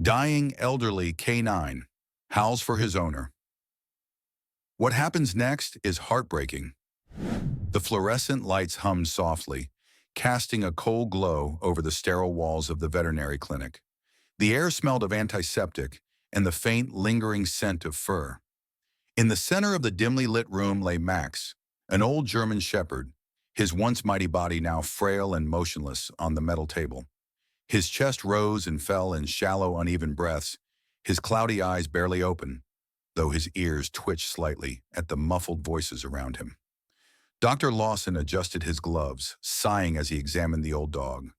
Dying elderly K9 howls for his owner. What happens next is heartbreaking. The fluorescent lights hummed softly, casting a cold glow over the sterile walls of the veterinary clinic. The air smelled of antiseptic and the faint, lingering scent of fur. In the center of the dimly lit room lay Max, an old German shepherd, his once mighty body now frail and motionless on the metal table. His chest rose and fell in shallow, uneven breaths, his cloudy eyes barely open, though his ears twitched slightly at the muffled voices around him. Dr. Lawson adjusted his gloves, sighing as he examined the old dog.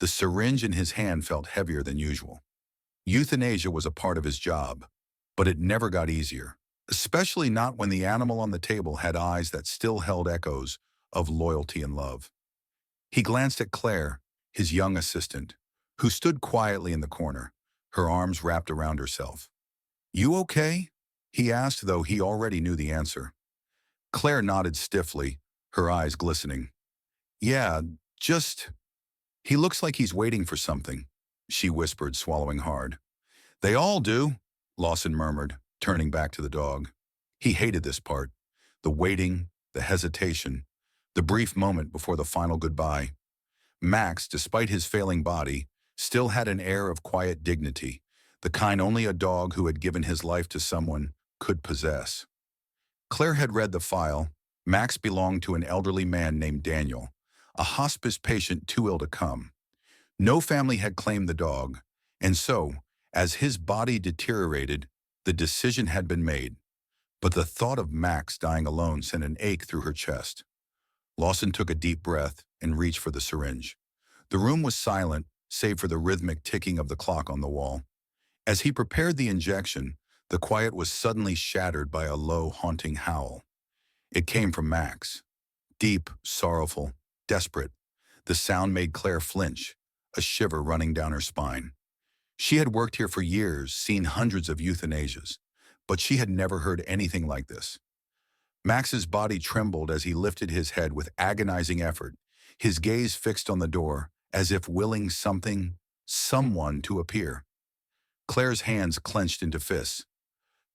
The syringe in his hand felt heavier than usual. Euthanasia was a part of his job, but it never got easier, especially not when the animal on the table had eyes that still held echoes of loyalty and love. He glanced at Claire, his young assistant, who stood quietly in the corner, her arms wrapped around herself. "You okay?" he asked, though he already knew the answer. Claire nodded stiffly, her eyes glistening. "Yeah, just... He looks like he's waiting for something," she whispered, swallowing hard. "They all do," Lawson murmured, turning back to the dog. He hated this part, the waiting, the hesitation, the brief moment before the final goodbye. Max, despite his failing body, still had an air of quiet dignity, the kind only a dog who had given his life to someone could possess. Claire had read the file. Max belonged to an elderly man named Daniel, a hospice patient too ill to come. No family had claimed the dog, and so, as his body deteriorated, the decision had been made. But the thought of Max dying alone sent an ache through her chest. Lawson took a deep breath and reached for the syringe. The room was silent, save for the rhythmic ticking of the clock on the wall. As he prepared the injection, the quiet was suddenly shattered by a low, haunting howl. It came from Max. Deep, sorrowful, desperate. The sound made Claire flinch, a shiver running down her spine. She had worked here for years, seen hundreds of euthanasias, but she had never heard anything like this. Max's body trembled as he lifted his head with agonizing effort, his gaze fixed on the door, as if willing someone to appear. Claire's hands clenched into fists.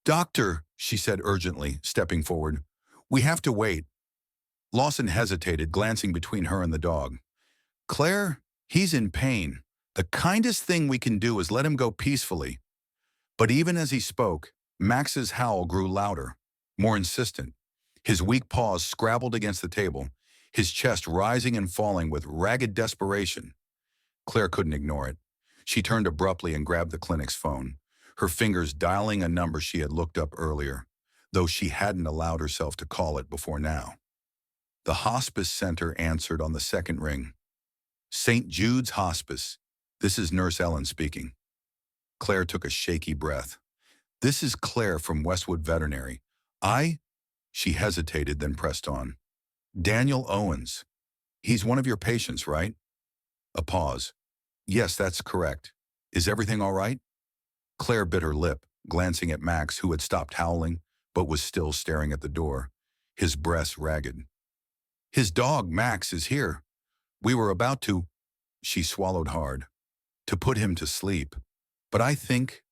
"Doctor," she said urgently, stepping forward, "we have to wait." Lawson hesitated, glancing between her and the dog. "Claire, he's in pain. The kindest thing we can do is let him go peacefully." But even as he spoke, Max's howl grew louder, more insistent. His weak paws scrabbled against the table, his chest rising and falling with ragged desperation. Claire couldn't ignore it. She turned abruptly and grabbed the clinic's phone, her fingers dialing a number she had looked up earlier, though she hadn't allowed herself to call it before now. The hospice center answered on the second ring. "St. Jude's Hospice. This is Nurse Ellen speaking." Claire took a shaky breath. "This is Claire from Westwood Veterinary. She hesitated, then pressed on. "Daniel Owens. He's one of your patients, right?" A pause. "Yes, that's correct. Is everything all right?" Claire bit her lip, glancing at Max, who had stopped howling, but was still staring at the door, his breath ragged. "His dog, Max, is here. We were about to..." She swallowed hard. "To put him to sleep. But I think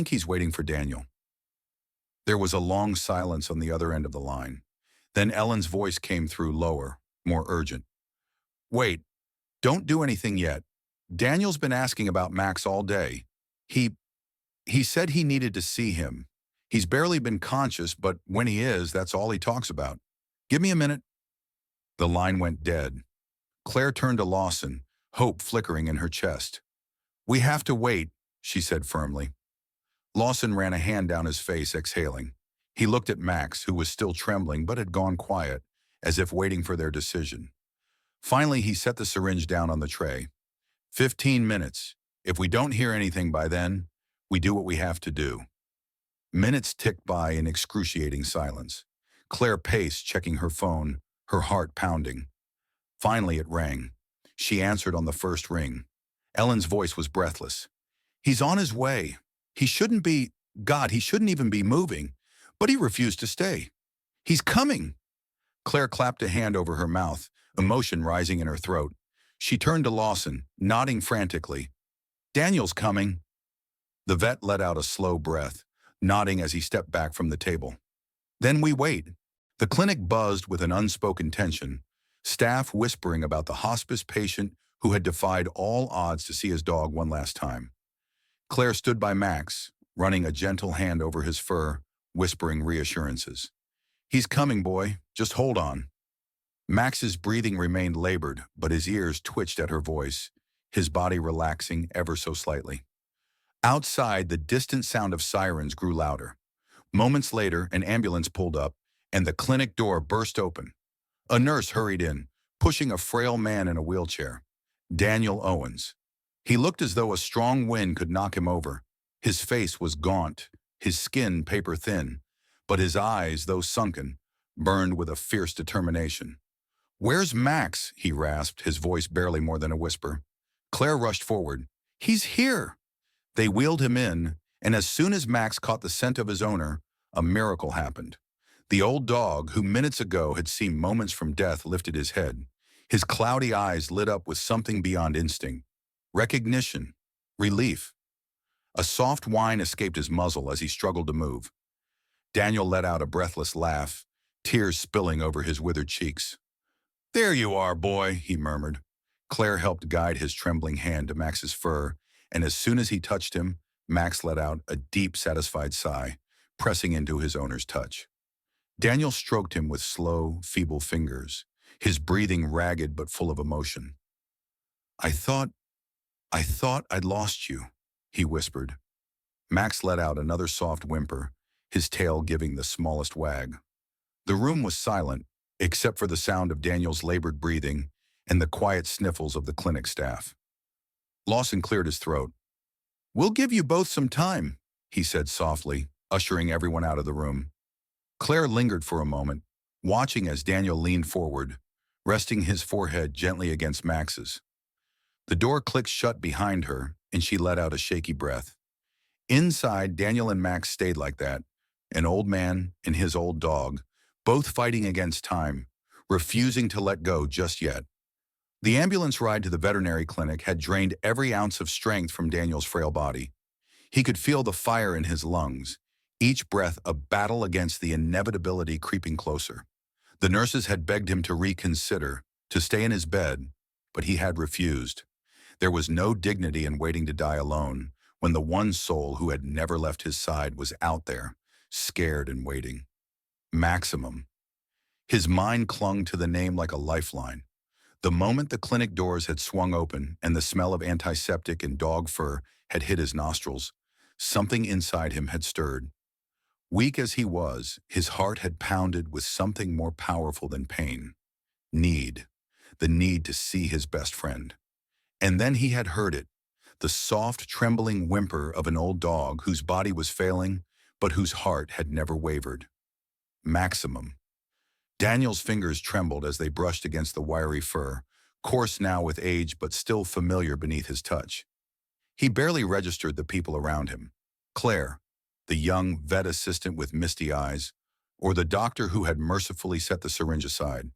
he's waiting for Daniel." There was a long silence on the other end of the line. Then Ellen's voice came through, lower, more urgent. "Wait, don't do anything yet. Daniel's been asking about Max all day. He said he needed to see him. He's barely been conscious, but when he is, that's all he talks about. Give me a minute." The line went dead. Claire turned to Lawson, hope flickering in her chest. "We have to wait," she said firmly. Lawson ran a hand down his face, exhaling. He looked at Max, who was still trembling but had gone quiet, as if waiting for their decision. Finally, he set the syringe down on the tray. 15 minutes. If we don't hear anything by then, we do what we have to do." Minutes ticked by in excruciating silence. Claire paced, checking her phone, her heart pounding. Finally, it rang. She answered on the first ring. Ellen's voice was breathless. "He's on his way. He shouldn't even be moving, but he refused to stay. He's coming." Claire clapped a hand over her mouth, emotion rising in her throat. She turned to Lawson, nodding frantically. "Daniel's coming." The vet let out a slow breath, nodding as he stepped back from the table. Then we wait. The clinic buzzed with an unspoken tension, staff whispering about the hospice patient who had defied all odds to see his dog one last time. Claire stood by Max, running a gentle hand over his fur, whispering reassurances. "He's coming, boy. Just hold on." Max's breathing remained labored, but his ears twitched at her voice, his body relaxing ever so slightly. Outside, the distant sound of sirens grew louder. Moments later, an ambulance pulled up, and the clinic door burst open. A nurse hurried in, pushing a frail man in a wheelchair. Daniel Owens. He looked as though a strong wind could knock him over. His face was gaunt, his skin paper-thin, but his eyes, though sunken, burned with a fierce determination. "Where's Max?" he rasped, his voice barely more than a whisper. Claire rushed forward. "He's here!" They wheeled him in, and as soon as Max caught the scent of his owner, a miracle happened. The old dog, who minutes ago had seemed moments from death, lifted his head. His cloudy eyes lit up with something beyond instinct. Recognition. Relief. A soft whine escaped his muzzle as he struggled to move. Daniel let out a breathless laugh, tears spilling over his withered cheeks. "There you are, boy," he murmured. Claire helped guide his trembling hand to Max's fur, and as soon as he touched him, Max let out a deep, satisfied sigh, pressing into his owner's touch. Daniel stroked him with slow, feeble fingers, his breathing ragged but full of emotion. I thought I'd lost you," he whispered. Max let out another soft whimper, his tail giving the smallest wag. The room was silent, except for the sound of Daniel's labored breathing and the quiet sniffles of the clinic staff. Lawson cleared his throat. "We'll give you both some time," he said softly, ushering everyone out of the room. Claire lingered for a moment, watching as Daniel leaned forward, resting his forehead gently against Max's. The door clicked shut behind her, and she let out a shaky breath. Inside, Daniel and Max stayed like that, an old man and his old dog, both fighting against time, refusing to let go just yet. The ambulance ride to the veterinary clinic had drained every ounce of strength from Daniel's frail body. He could feel the fire in his lungs, each breath a battle against the inevitability creeping closer. The nurses had begged him to reconsider, to stay in his bed, but he had refused. There was no dignity in waiting to die alone, when the one soul who had never left his side was out there, scared and waiting. Maximum. His mind clung to the name like a lifeline. The moment the clinic doors had swung open and the smell of antiseptic and dog fur had hit his nostrils, something inside him had stirred. Weak as he was, his heart had pounded with something more powerful than pain. Need. The need to see his best friend. And then he had heard it, the soft, trembling whimper of an old dog whose body was failing, but whose heart had never wavered. Maximum. Daniel's fingers trembled as they brushed against the wiry fur, coarse now with age but still familiar beneath his touch. He barely registered the people around him. Claire, the young vet assistant with misty eyes, or the doctor who had mercifully set the syringe aside.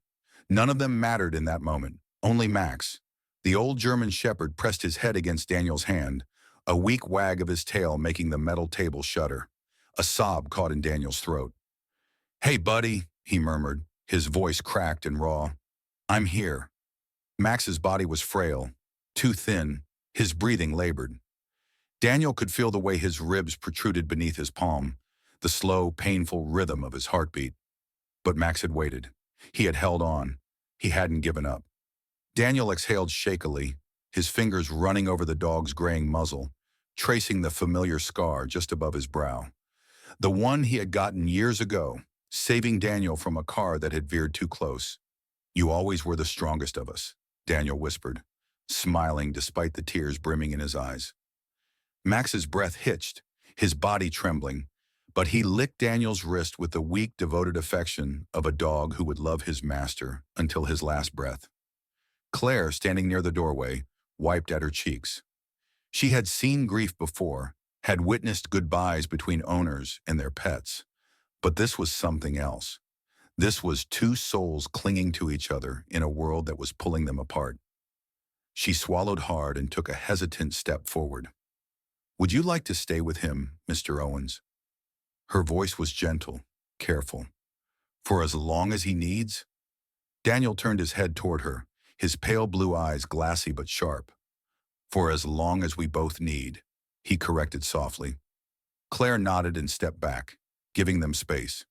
None of them mattered in that moment, only Max. The old German shepherd pressed his head against Daniel's hand, a weak wag of his tail making the metal table shudder. A sob caught in Daniel's throat. "Hey, buddy," he murmured, his voice cracked and raw. "I'm here." Max's body was frail, too thin, his breathing labored. Daniel could feel the way his ribs protruded beneath his palm, the slow, painful rhythm of his heartbeat. But Max had waited. He had held on. He hadn't given up. Daniel exhaled shakily, his fingers running over the dog's graying muzzle, tracing the familiar scar just above his brow. The one he had gotten years ago, saving Daniel from a car that had veered too close. "You always were the strongest of us," Daniel whispered, smiling despite the tears brimming in his eyes. Max's breath hitched, his body trembling, but he licked Daniel's wrist with the weak, devoted affection of a dog who would love his master until his last breath. Claire, standing near the doorway, wiped at her cheeks. She had seen grief before, had witnessed goodbyes between owners and their pets. But this was something else. This was two souls clinging to each other in a world that was pulling them apart. She swallowed hard and took a hesitant step forward. Would you like to stay with him, Mr. Owens? Her voice was gentle, careful. For as long as he needs? Daniel turned his head toward her, his pale blue eyes glassy but sharp. For as long as we both need, he corrected softly. Claire nodded and stepped back, giving them space.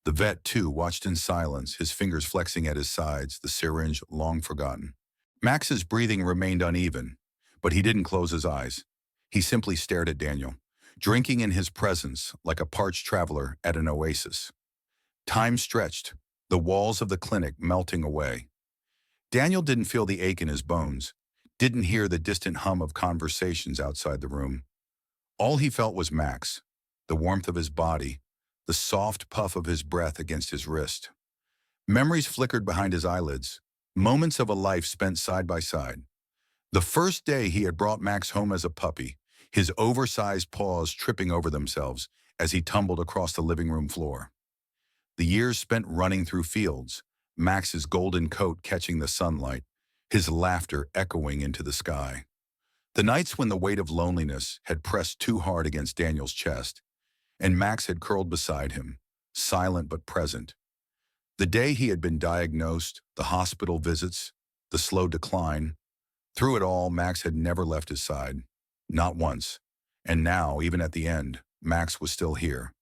The vet, too, watched in silence, his fingers flexing at his sides, the syringe long forgotten. Max's breathing remained uneven, but he didn't close his eyes. He simply stared at Daniel, drinking in his presence like a parched traveler at an oasis. Time stretched, the walls of the clinic melting away. Daniel didn't feel the ache in his bones, didn't hear the distant hum of conversations outside the room. All he felt was Max, the warmth of his body, the soft puff of his breath against his wrist. Memories flickered behind his eyelids, moments of a life spent side by side. The first day he had brought Max home as a puppy, his oversized paws tripping over themselves as he tumbled across the living room floor. The years spent running through fields, Max's golden coat catching the sunlight, his laughter echoing into the sky. The nights when the weight of loneliness had pressed too hard against Daniel's chest, and Max had curled beside him, silent but present. The day he had been diagnosed, the hospital visits, the slow decline. Through it all, Max had never left his side. Not once. And now, even at the end, Max was still here.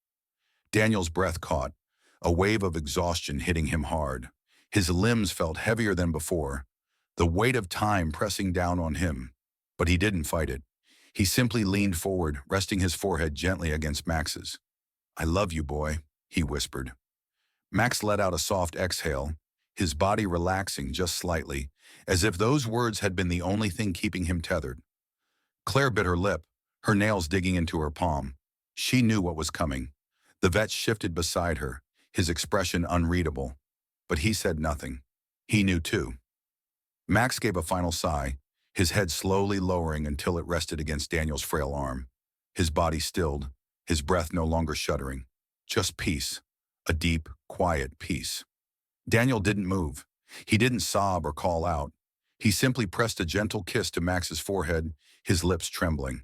Daniel's breath caught, a wave of exhaustion hitting him hard. His limbs felt heavier than before, the weight of time pressing down on him. But he didn't fight it. He simply leaned forward, resting his forehead gently against Max's. "I love you, boy," he whispered. Max let out a soft exhale, his body relaxing just slightly, as if those words had been the only thing keeping him tethered. Claire bit her lip, her nails digging into her palm. She knew what was coming. The vet shifted beside her, his expression unreadable. But he said nothing. He knew too. Max gave a final sigh, his head slowly lowering until it rested against Daniel's frail arm. His body stilled, his breath no longer shuddering. Just peace, a deep, quiet peace. Daniel didn't move. He didn't sob or call out. He simply pressed a gentle kiss to Max's forehead, his lips trembling.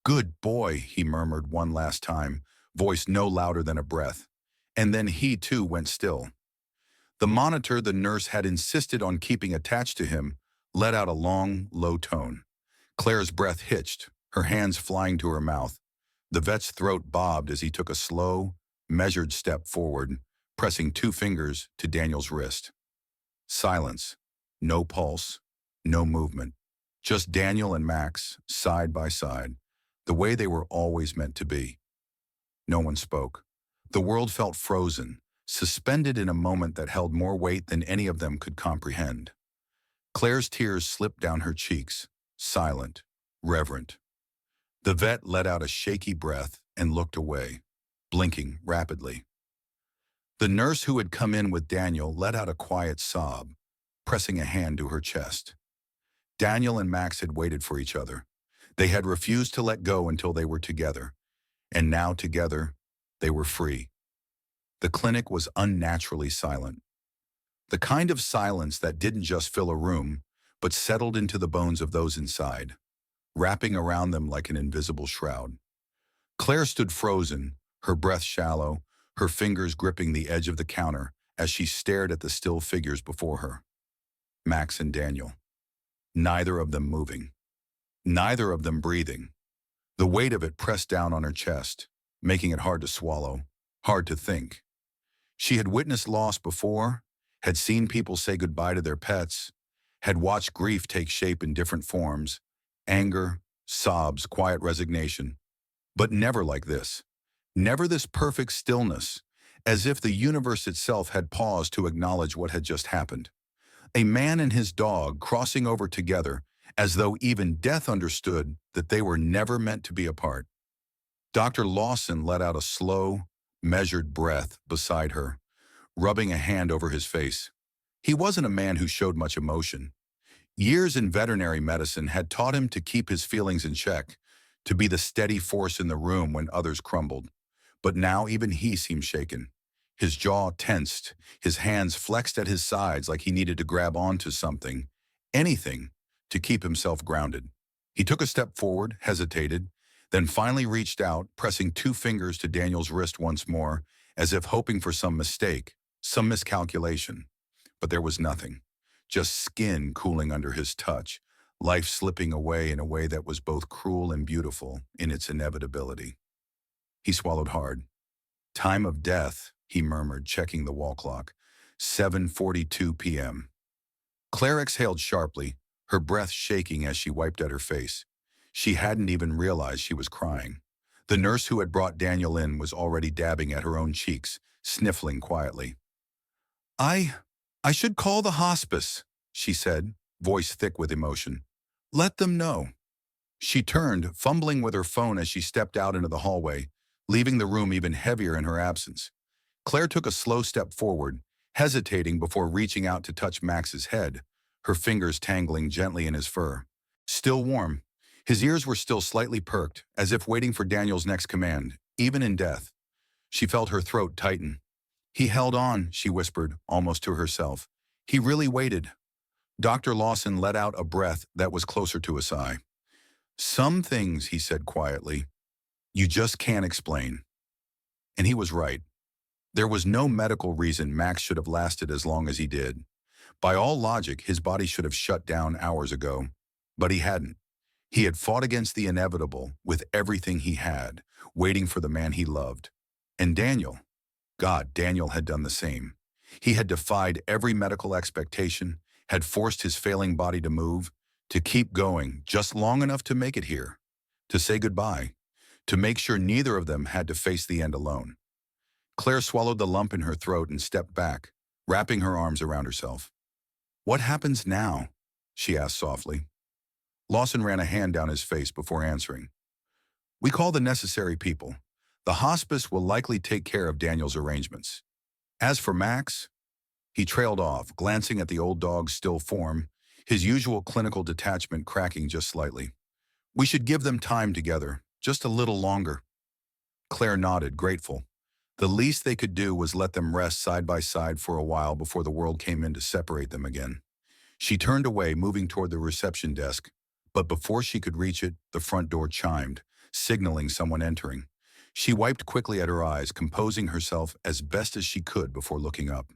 "Good boy," he murmured one last time, voice no louder than a breath. And then he too went still. The monitor the nurse had insisted on keeping attached to him let out a long, low tone. Claire's breath hitched, her hands flying to her mouth. The vet's throat bobbed as he took a slow, measured step forward, pressing 2 fingers to Daniel's wrist. Silence. No pulse. No movement. Just Daniel and Max, side by side, the way they were always meant to be. No one spoke. The world felt frozen, suspended in a moment that held more weight than any of them could comprehend. Claire's tears slipped down her cheeks, silent, reverent. The vet let out a shaky breath and looked away, blinking rapidly. The nurse who had come in with Daniel let out a quiet sob, pressing a hand to her chest. Daniel and Max had waited for each other. They had refused to let go until they were together, and now together, they were free. The clinic was unnaturally silent. The kind of silence that didn't just fill a room, but settled into the bones of those inside, wrapping around them like an invisible shroud. Claire stood frozen, her breath shallow, her fingers gripping the edge of the counter as she stared at the still figures before her. Max and Daniel. Neither of them moving. Neither of them breathing. The weight of it pressed down on her chest, making it hard to swallow, hard to think. She had witnessed loss before, had seen people say goodbye to their pets, had watched grief take shape in different forms, anger, sobs, quiet resignation. But never like this. Never this perfect stillness, as if the universe itself had paused to acknowledge what had just happened. A man and his dog crossing over together, as though even death understood that they were never meant to be apart. Dr. Lawson let out a slow, measured breath beside her, rubbing a hand over his face. He wasn't a man who showed much emotion. Years in veterinary medicine had taught him to keep his feelings in check, to be the steady force in the room when others crumbled. But now even he seemed shaken. His jaw tensed, his hands flexed at his sides like he needed to grab onto something, anything, to keep himself grounded. He took a step forward, hesitated, then finally reached out, pressing 2 fingers to Daniel's wrist once more, as if hoping for some mistake, some miscalculation. But there was nothing, just skin cooling under his touch, life slipping away in a way that was both cruel and beautiful in its inevitability. He swallowed hard. Time of death, he murmured, checking the wall clock. 7:42 p.m. Claire exhaled sharply, her breath shaking as she wiped at her face. She hadn't even realized she was crying. The nurse who had brought Daniel in was already dabbing at her own cheeks, sniffling quietly. I should call the hospice, she said, voice thick with emotion. Let them know. She turned, fumbling with her phone as she stepped out into the hallway, leaving the room even heavier in her absence. Claire took a slow step forward, hesitating before reaching out to touch Max's head, her fingers tangling gently in his fur. Still warm, his ears were still slightly perked, as if waiting for Daniel's next command, even in death. She felt her throat tighten. He held on, she whispered, almost to herself. He really waited. Dr. Lawson let out a breath that was closer to a sigh. Some things, he said quietly, you just can't explain. And he was right. There was no medical reason Max should have lasted as long as he did. By all logic, his body should have shut down hours ago. But he hadn't. He had fought against the inevitable with everything he had, waiting for the man he loved. And Daniel, God, Daniel had done the same. He had defied every medical expectation, had forced his failing body to move, to keep going just long enough to make it here, to say goodbye, to make sure neither of them had to face the end alone. Claire swallowed the lump in her throat and stepped back, wrapping her arms around herself. What happens now? She asked softly. Lawson ran a hand down his face before answering. We call the necessary people. The hospice will likely take care of Daniel's arrangements. As for Max, he trailed off, glancing at the old dog's still form, his usual clinical detachment cracking just slightly. We should give them time together, just a little longer. Claire nodded, grateful. The least they could do was let them rest side by side for a while before the world came in to separate them again. She turned away, moving toward the reception desk, but before she could reach it, the front door chimed, signaling someone entering. She wiped quickly at her eyes, composing herself as best as she could before looking up.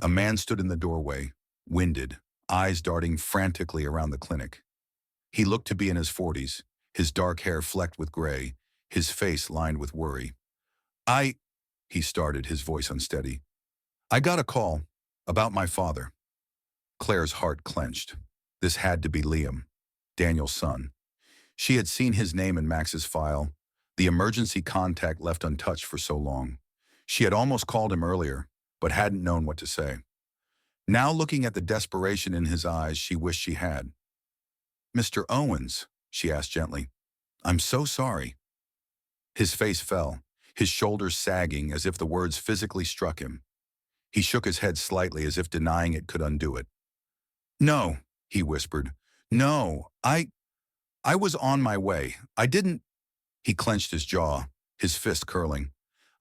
A man stood in the doorway, winded, eyes darting frantically around the clinic. He looked to be in his 40s, his dark hair flecked with gray, his face lined with worry. He started, his voice unsteady. I got a call about my father. Claire's heart clenched. This had to be Liam, Daniel's son. She had seen his name in Max's file, the emergency contact left untouched for so long. She had almost called him earlier, but hadn't known what to say. Now, looking at the desperation in his eyes, she wished she had. Mr. Owens, she asked gently, I'm so sorry. His face fell, his shoulders sagging as if the words physically struck him. He shook his head slightly as if denying it could undo it. No, he whispered. No, I was on my way. I didn't. He clenched his jaw, his fist curling.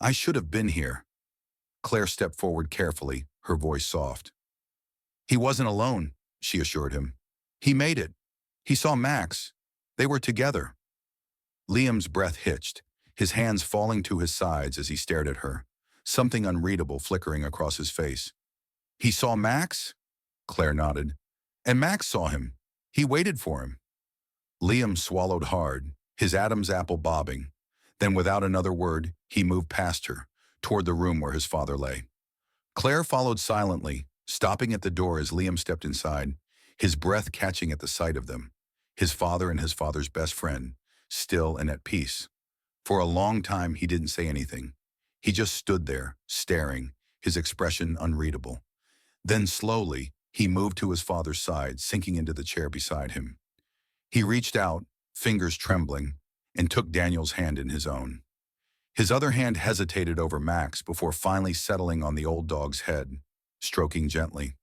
I should have been here. Claire stepped forward carefully, her voice soft. He wasn't alone, she assured him. He made it. He saw Max. They were together. Liam's breath hitched, his hands falling to his sides as he stared at her, something unreadable flickering across his face. He saw Max? Claire nodded. And Max saw him. He waited for him. Liam swallowed hard, his Adam's apple bobbing. Then without another word, he moved past her, toward the room where his father lay. Claire followed silently, stopping at the door as Liam stepped inside, his breath catching at the sight of them, his father and his father's best friend, still and at peace. For a long time, he didn't say anything. He just stood there, staring, his expression unreadable. Then slowly, he moved to his father's side, sinking into the chair beside him. He reached out, fingers trembling, and took Daniel's hand in his own. His other hand hesitated over Max before finally settling on the old dog's head, stroking gently.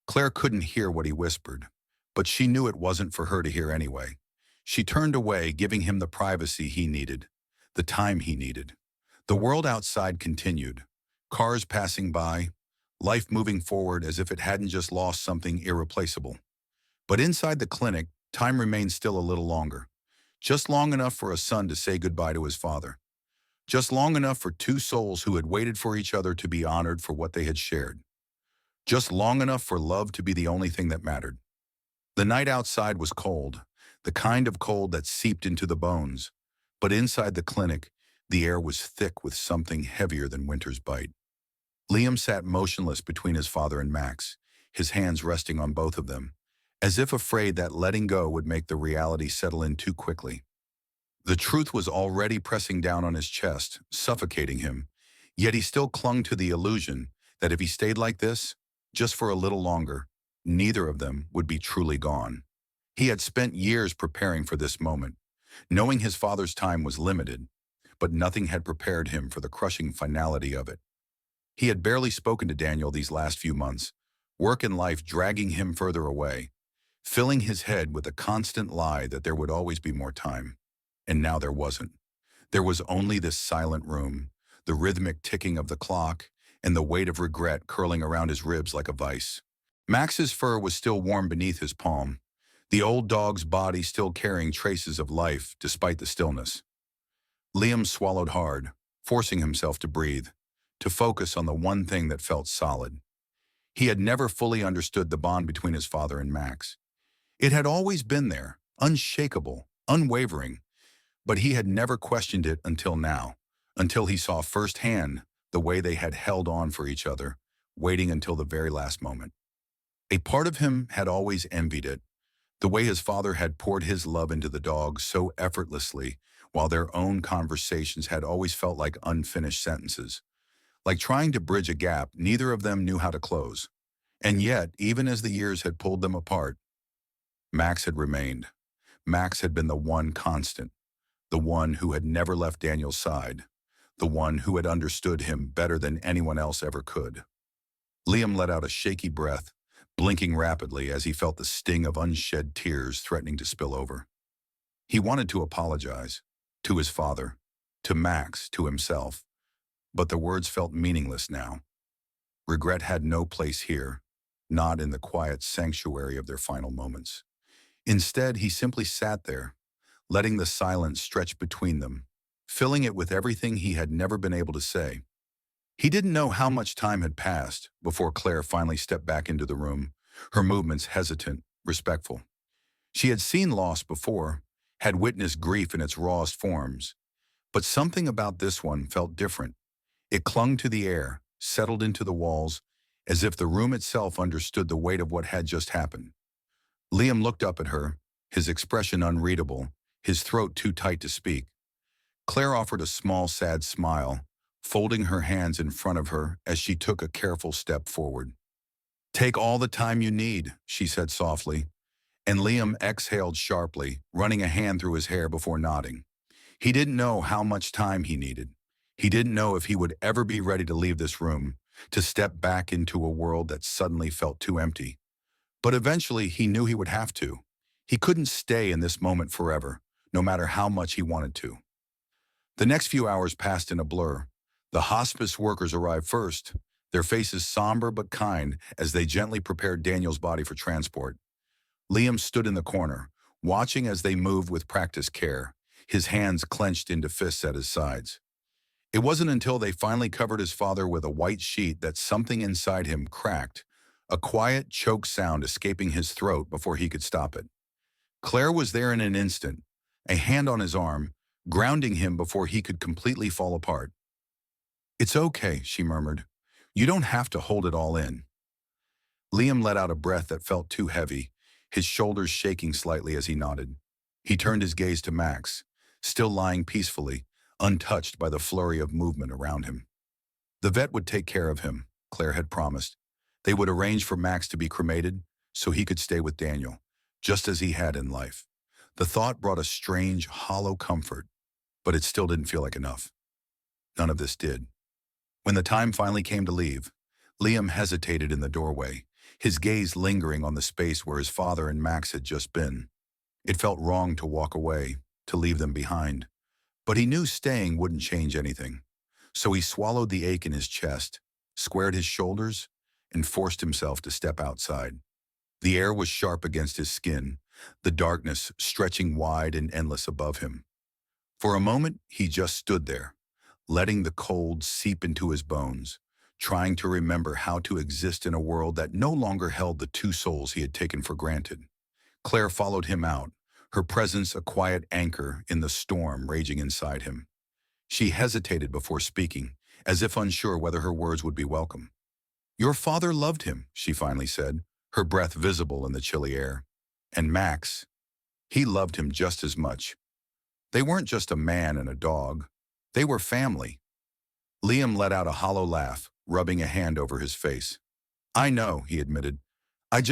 Claire couldn't hear what he whispered, but she knew it wasn't for her to hear anyway. She turned away, giving him the privacy he needed, the time he needed. The world outside continued, cars passing by, life moving forward as if it hadn't just lost something irreplaceable. But inside the clinic, time remained still a little longer. just long enough for a son to say goodbye to his father, just long enough for two souls who had waited for each other to be honored for what they had shared, just long enough for love to be the only thing that mattered. The night outside was cold, the kind of cold that seeped into the bones, but inside the clinic, the air was thick with something heavier than winter's bite. Liam sat motionless between his father and Max, his hands resting on both of them, as if afraid that letting go would make the reality settle in too quickly. The truth was already pressing down on his chest, suffocating him, yet he still clung to the illusion that if he stayed like this, just for a little longer, neither of them would be truly gone. He had spent years preparing for this moment, knowing his father's time was limited, but nothing had prepared him for the crushing finality of it. He had barely spoken to Daniel these last few months, work and life dragging him further away, filling his head with a constant lie that there would always be more time. And now there wasn't. There was only this silent room, the rhythmic ticking of the clock, and the weight of regret curling around his ribs like a vice. Max's fur was still warm beneath his palm, the old dog's body still carrying traces of life despite the stillness. Liam swallowed hard, forcing himself to breathe, to focus on the one thing that felt solid. He had never fully understood the bond between his father and Max. It had always been there, unshakable, unwavering, but he had never questioned it until now, until he saw firsthand the way they had held on for each other, waiting until the very last moment. A part of him had always envied it, the way his father had poured his love into the dog so effortlessly, while their own conversations had always felt like unfinished sentences. Like trying to bridge a gap neither of them knew how to close. And yet, even as the years had pulled them apart, Max had remained. Max had been the one constant, the one who had never left Daniel's side, the one who had understood him better than anyone else ever could. Liam let out a shaky breath, blinking rapidly as he felt the sting of unshed tears threatening to spill over. He wanted to apologize, to his father, to Max, to himself, but the words felt meaningless now. Regret had no place here, not in the quiet sanctuary of their final moments. Instead, he simply sat there, letting the silence stretch between them, filling it with everything he had never been able to say. He didn't know how much time had passed before Claire finally stepped back into the room, her movements hesitant, respectful. She had seen loss before, had witnessed grief in its rawest forms, but something about this one felt different. It clung to the air, settled into the walls, as if the room itself understood the weight of what had just happened. Liam looked up at her, his expression unreadable, his throat too tight to speak. Claire offered a small, sad smile, folding her hands in front of her as she took a careful step forward. "Take all the time you need," she said softly, and Liam exhaled sharply, running a hand through his hair before nodding. He didn't know how much time he needed. He didn't know if he would ever be ready to leave this room, to step back into a world that suddenly felt too empty. But eventually he knew he would have to. He couldn't stay in this moment forever, no matter how much he wanted to. The next few hours passed in a blur. The hospice workers arrived first, their faces somber but kind as they gently prepared Daniel's body for transport. Liam stood in the corner, watching as they moved with practiced care, his hands clenched into fists at his sides. It wasn't until they finally covered his father with a white sheet that something inside him cracked, a quiet, choked sound escaping his throat before he could stop it. Claire was there in an instant, a hand on his arm, grounding him before he could completely fall apart. "It's okay," she murmured. "You don't have to hold it all in." Liam let out a breath that felt too heavy, his shoulders shaking slightly as he nodded. He turned his gaze to Max, still lying peacefully, untouched by the flurry of movement around him. The vet would take care of him, Claire had promised. They would arrange for Max to be cremated so he could stay with Daniel, just as he had in life. The thought brought a strange, hollow comfort, but it still didn't feel like enough. None of this did. When the time finally came to leave, Liam hesitated in the doorway, his gaze lingering on the space where his father and Max had just been. It felt wrong to walk away, to leave them behind. But he knew staying wouldn't change anything. So he swallowed the ache in his chest, squared his shoulders, and forced himself to step outside. The air was sharp against his skin, the darkness stretching wide and endless above him. For a moment, he just stood there, letting the cold seep into his bones, trying to remember how to exist in a world that no longer held the two souls he had taken for granted. Claire followed him out, her presence a quiet anchor in the storm raging inside him. She hesitated before speaking, as if unsure whether her words would be welcome. "Your father loved him," she finally said, her breath visible in the chilly air. "And Max, he loved him just as much. They weren't just a man and a dog. They were family." Liam let out a hollow laugh, rubbing a hand over his face. "I know," he admitted. I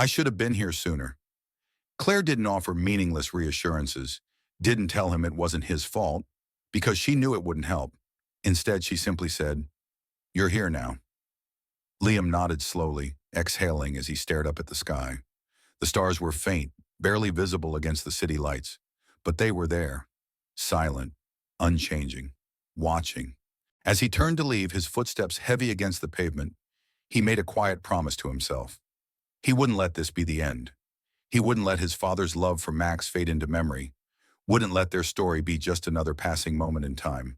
should have been here sooner." Claire didn't offer meaningless reassurances, didn't tell him it wasn't his fault, because she knew it wouldn't help. Instead, she simply said, "You're here now." Liam nodded slowly, exhaling as he stared up at the sky. The stars were faint, barely visible against the city lights, but they were there, silent, unchanging, watching. As he turned to leave, his footsteps heavy against the pavement, he made a quiet promise to himself. He wouldn't let this be the end. He wouldn't let his father's love for Max fade into memory, wouldn't let their story be just another passing moment in time.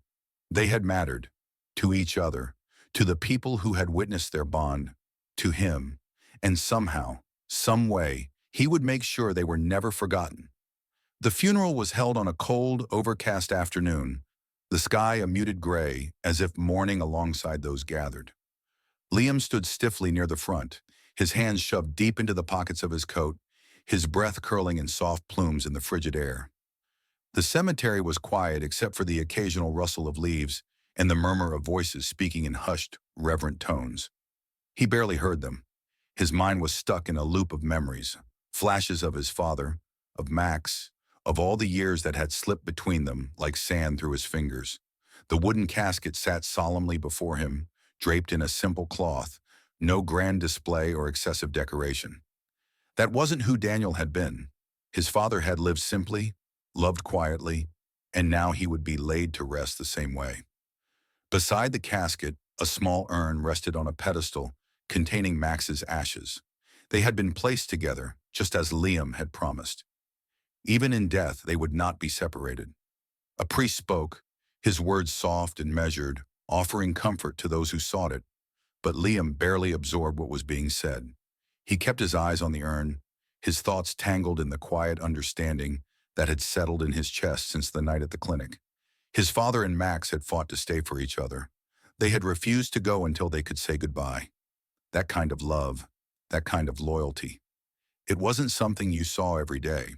They had mattered, to each other, to the people who had witnessed their bond, to him, and somehow, some way, he would make sure they were never forgotten. The funeral was held on a cold, overcast afternoon, the sky a muted gray, as if mourning alongside those gathered. Liam stood stiffly near the front, his hands shoved deep into the pockets of his coat, his breath curling in soft plumes in the frigid air. The cemetery was quiet except for the occasional rustle of leaves and the murmur of voices speaking in hushed, reverent tones. He barely heard them. His mind was stuck in a loop of memories, flashes of his father, of Max, of all the years that had slipped between them like sand through his fingers. The wooden casket sat solemnly before him, draped in a simple cloth, no grand display or excessive decoration. That wasn't who Daniel had been. His father had lived simply, loved quietly, and now he would be laid to rest the same way. Beside the casket, a small urn rested on a pedestal containing Max's ashes. They had been placed together, just as Liam had promised. Even in death, they would not be separated. A priest spoke, his words soft and measured, offering comfort to those who sought it, but Liam barely absorbed what was being said. He kept his eyes on the urn, his thoughts tangled in the quiet understanding that had settled in his chest since the night at the clinic. His father and Max had fought to stay for each other. They had refused to go until they could say goodbye. That kind of love, that kind of loyalty. It wasn't something you saw every day.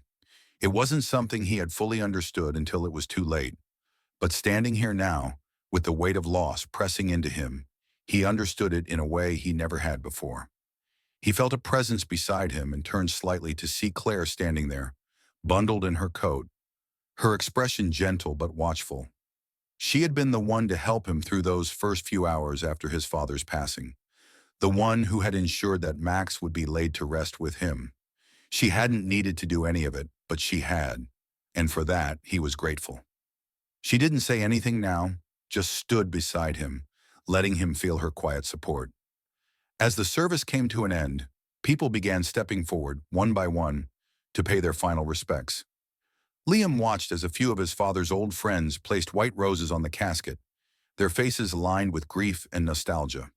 It wasn't something he had fully understood until it was too late. But standing here now, with the weight of loss pressing into him, he understood it in a way he never had before. He felt a presence beside him and turned slightly to see Claire standing there, bundled in her coat, her expression gentle but watchful. She had been the one to help him through those first few hours after his father's passing, the one who had ensured that Max would be laid to rest with him. She hadn't needed to do any of it, but she had, and for that he was grateful. She didn't say anything now, just stood beside him, letting him feel her quiet support. As the service came to an end, people began stepping forward, one by one, to pay their final respects. Liam watched as a few of his father's old friends placed white roses on the casket, their faces lined with grief and nostalgia.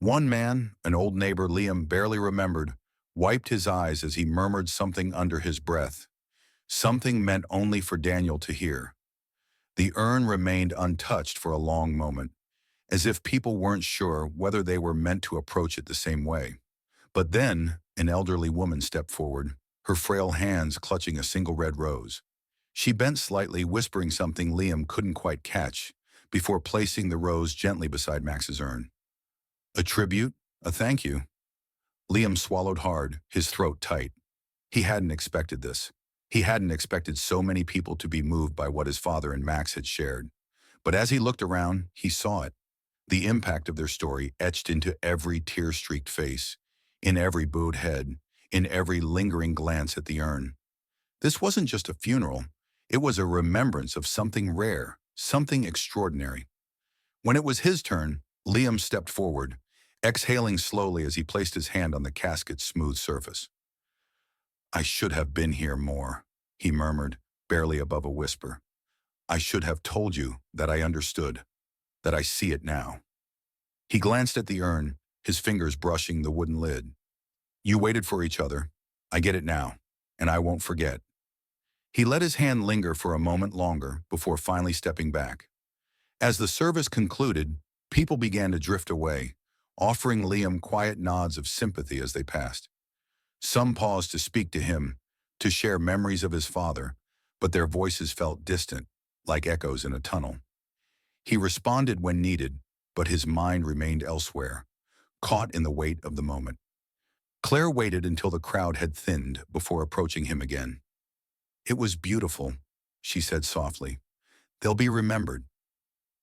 One man, an old neighbor Liam barely remembered, wiped his eyes as he murmured something under his breath, something meant only for Daniel to hear. The urn remained untouched for a long moment, as if people weren't sure whether they were meant to approach it the same way. But then, an elderly woman stepped forward, her frail hands clutching a single red rose. She bent slightly, whispering something Liam couldn't quite catch, before placing the rose gently beside Max's urn. A tribute? A thank you? Liam swallowed hard, his throat tight. He hadn't expected this. He hadn't expected so many people to be moved by what his father and Max had shared. But as he looked around, he saw it. The impact of their story etched into every tear-streaked face, in every bowed head, in every lingering glance at the urn. This wasn't just a funeral. It was a remembrance of something rare, something extraordinary. When it was his turn, Liam stepped forward, exhaling slowly as he placed his hand on the casket's smooth surface. "I should have been here more," he murmured, barely above a whisper. "I should have told you that I understood, that I see it now." He glanced at the urn, his fingers brushing the wooden lid. "You waited for each other. I get it now, and I won't forget." He let his hand linger for a moment longer before finally stepping back. As the service concluded, people began to drift away, offering Liam quiet nods of sympathy as they passed. Some paused to speak to him, to share memories of his father, but their voices felt distant, like echoes in a tunnel. He responded when needed, but his mind remained elsewhere, caught in the weight of the moment. Claire waited until the crowd had thinned before approaching him again. "It was beautiful," she said softly. "They'll be remembered."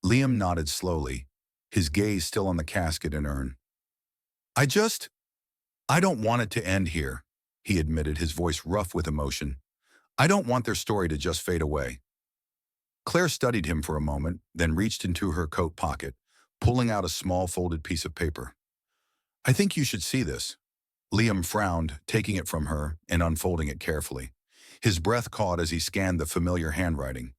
Liam nodded slowly, his gaze still on the casket and urn. I don't want it to end here," he admitted, his voice rough with emotion. "I don't want their story to just fade away." Claire studied him for a moment, then reached into her coat pocket, pulling out a small folded piece of paper. "I think you should see this." Liam frowned, taking it from her and unfolding it carefully. His breath caught as he scanned the familiar handwriting.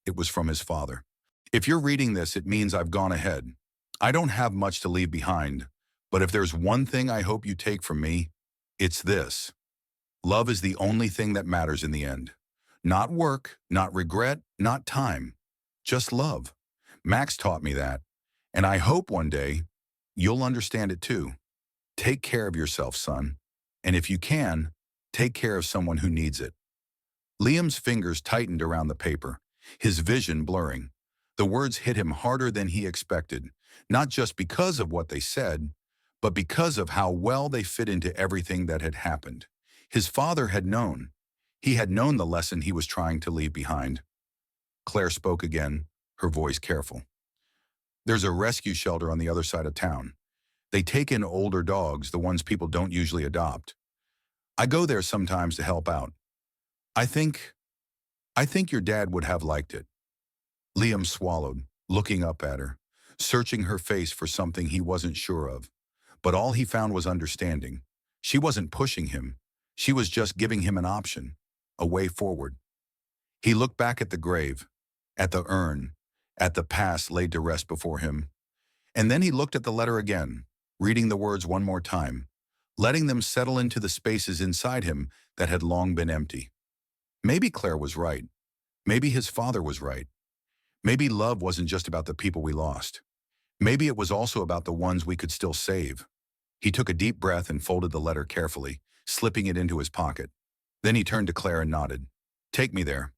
It was from his father. "If you're reading this, it means I've gone ahead. I don't have much to leave behind, but if there's one thing I hope you take from me, it's this. Love is the only thing that matters in the end. Not work, not regret, not time. Just love. Max taught me that, and I hope one day you'll understand it too. Take care of yourself, son, and if you can, take care of someone who needs it." Liam's fingers tightened around the paper, his vision blurring. The words hit him harder than he expected, not just because of what they said, but because of how well they fit into everything that had happened. His father had known. He had known the lesson he was trying to leave behind. Claire spoke again, her voice careful. "There's a rescue shelter on the other side of town. They take in older dogs, the ones people don't usually adopt. I go there sometimes to help out. I think your dad would have liked it." Liam swallowed, looking up at her, searching her face for something he wasn't sure of. But all he found was understanding. She wasn't pushing him. She was just giving him an option, a way forward. He looked back at the grave, at the urn, at the past laid to rest before him. And then he looked at the letter again, reading the words one more time, letting them settle into the spaces inside him that had long been empty. Maybe Claire was right. Maybe his father was right. Maybe love wasn't just about the people we lost. Maybe it was also about the ones we could still save. He took a deep breath and folded the letter carefully, slipping it into his pocket. Then he turned to Claire and nodded. "Take me there.